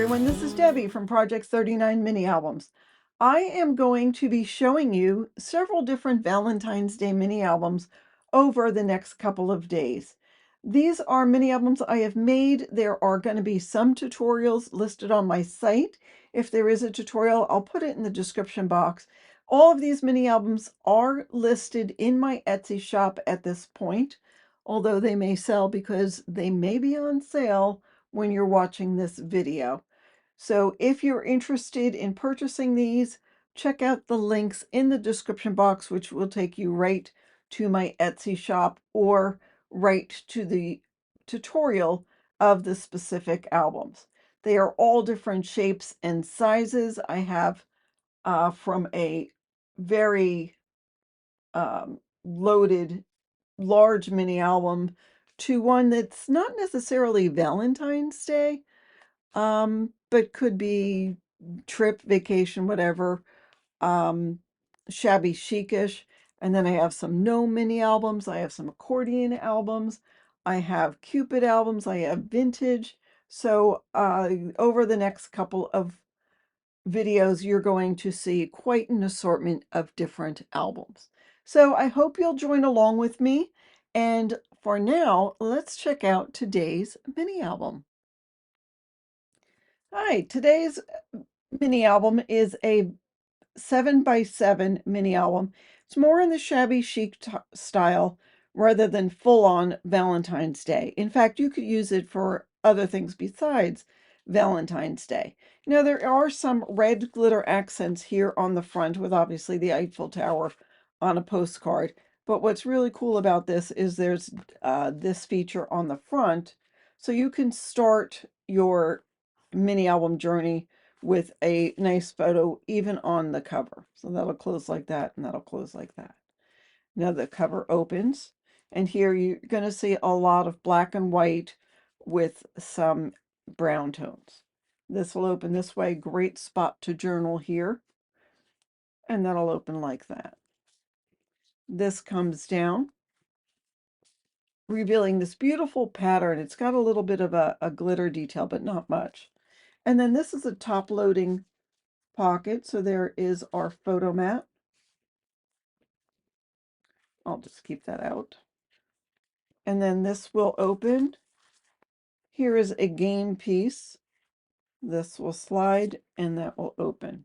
everyone, this is Debbie from Project 39 Mini Albums. I am going to be showing you several different Valentine's Day mini albums over the next couple of days. These are mini albums I have made. There are going to be some tutorials listed on my site. If there is a tutorial, I'll put it in the description box. All of these mini albums are listed in my Etsy shop at this point, although they may sell because they may be on sale when you're watching this video. So if you're interested in purchasing these, check out the links in the description box, which will take you right to my Etsy shop or right to the tutorial of the specific albums. They are all different shapes and sizes. I have from a very loaded large mini album to one that's not necessarily Valentine's Day, but could be trip, vacation, whatever, shabby chicish. And then I have some no mini albums. I have some accordion albums. I have Cupid albums. I have vintage. So over the next couple of videos, you're going to see quite an assortment of different albums. So I hope you'll join along with me. And for now, let's check out today's mini album. Hi, today's mini album is a 7x7 mini album. It's more in the shabby chic style rather than full-on Valentine's Day. In fact, you could use it for other things besides Valentine's Day. Now, there are some red glitter accents here on the front with obviously the Eiffel Tower on a postcard. But what's really cool about this is there's this feature on the front, so you can start your mini album journey with a nice photo even on the cover. So that'll close like that and that'll close like that. Now the cover opens, and here you're going to see a lot of black and white with some brown tones. This will open this way, great spot to journal here, and that'll open like that. This comes down, revealing this beautiful pattern. It's got a little bit of a glitter detail, but not much. And then this is a top-loading pocket, so there is our photo mat. I'll just keep that out. And then this will open. Here is a game piece. This will slide and that will open.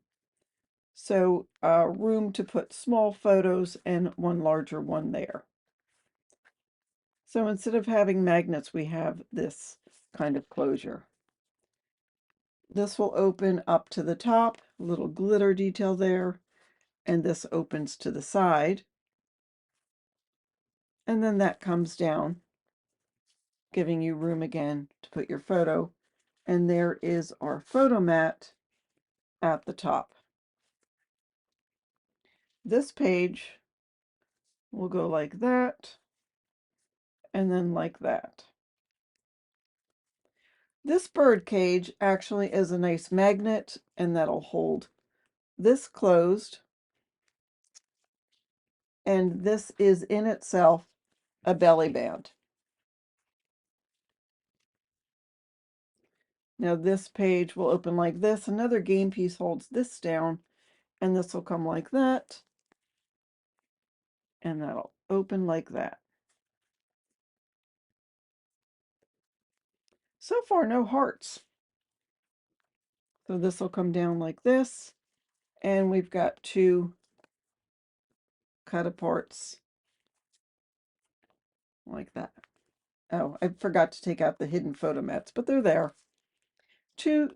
So room to put small photos and one larger one there. So instead of having magnets, we have this kind of closure. This will open up to the top, a little glitter detail there, and this opens to the side. And then that comes down, giving you room again to put your photo. And there is our photo mat at the top. This page will go like that, and then like that. This bird cage actually is a nice magnet, and that'll hold this closed. And this is in itself a belly band. Now this page will open like this. Another game piece holds this down, and this will come like that. And that'll open like that. So far, no hearts. So this will come down like this. And we've got two cut aparts like that. Oh, I forgot to take out the hidden photo mats, but they're there. Two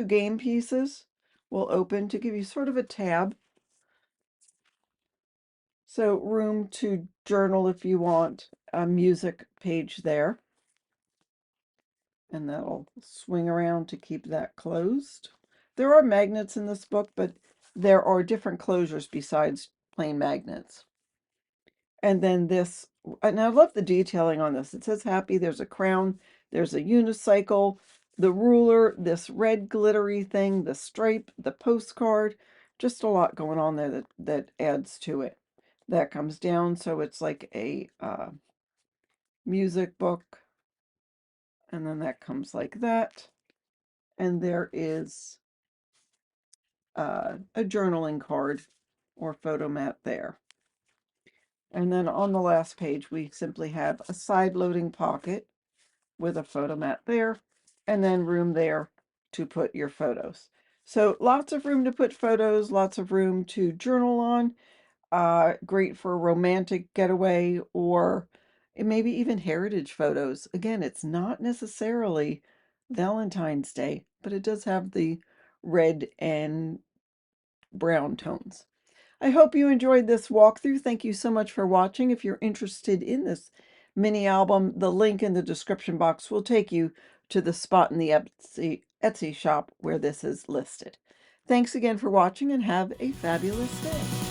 game pieces will open to give you sort of a tab. So room to journal if you want, a music page there. And that'll swing around to keep that closed. There are magnets in this book, but there are different closures besides plain magnets. And then this, and I love the detailing on this. It says happy, there's a crown, there's a unicycle, the ruler, this red glittery thing, the stripe, the postcard, just a lot going on there that adds to it. That comes down, so it's like a music book. And then that comes like that. and there is a journaling card or photo mat there. And then on the last page, we simply have a side-loading pocket with a photo mat there, and then room there to put your photos. So lots of room to put photos, lots of room to journal on. Great for a romantic getaway or maybe even heritage photos. Again, it's not necessarily Valentine's Day, but it does have the red and brown tones. I hope you enjoyed this walkthrough. Thank you so much for watching. If you're interested in this mini album, the link in the description box will take you to the spot in the Etsy shop where this is listed. Thanks again for watching and have a fabulous day.